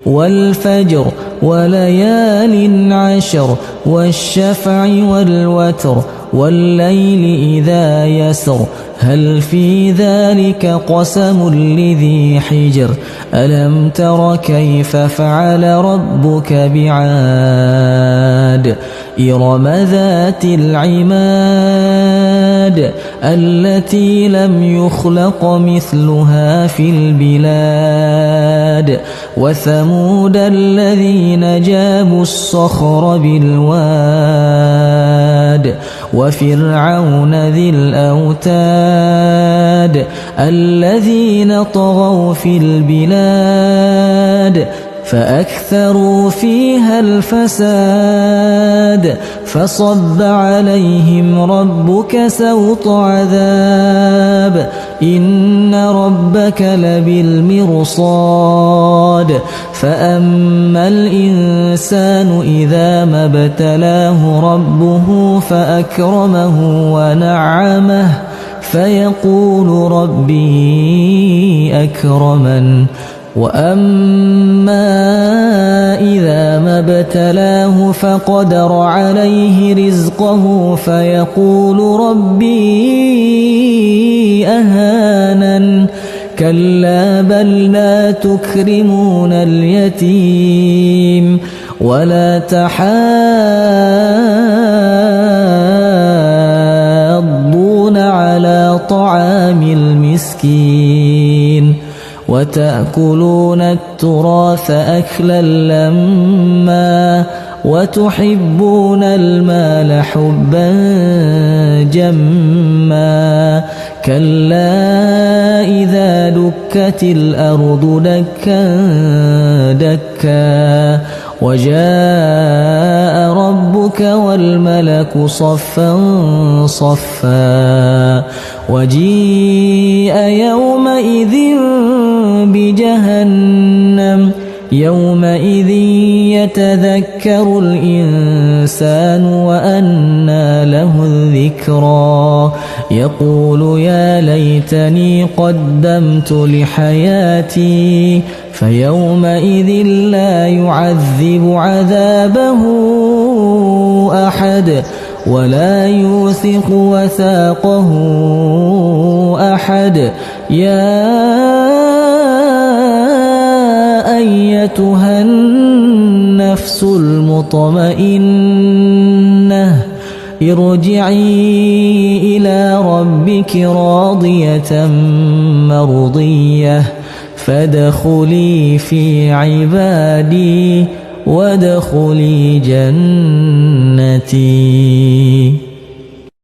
والفجر وليال عشر والشفع والوتر والليل إذا يسر هل في ذلك قسم لذي حجر ألم تر كيف فعل ربك بعاد إرم ذات العماد التي لم يخلق مثلها في البلاد وثمود الذين جابوا الصخر بالواد وفرعون ذي الأوتاد الذين طغوا في البلاد فأكثروا فيها الفساد فصب عليهم ربك سوط عذاب إن ربك لبالمرصاد فأما الإنسان إذا ما ابتلاه ربه فأكرمه ونعمه فيقول ربي أكرمن وأما إذا ما ابتلاه فقدر عليه رزقه فيقول ربي أهانن كلا بل لا تكرمون اليتيم ولا تحاضون على طعام المسكين وتأكلون التراث أكلا لما وتحبون المال حبا جما كلا إذا دكت الأرض دكا دكا وجاء ربك والملك صفا صفا وجيء يومئذ بجهنم يومئذ يتذكر الإنسان وأنى له الذكرى يقول يا ليتني قدمت لحياتي فيومئذ لا يعذب عذابه أحد ولا يوثق وثاقه أحد يا أيتها النفس المطمئنة ارجعي إلى ربك راضية مرضية فادخلي في عبادي وادخلي جنتي.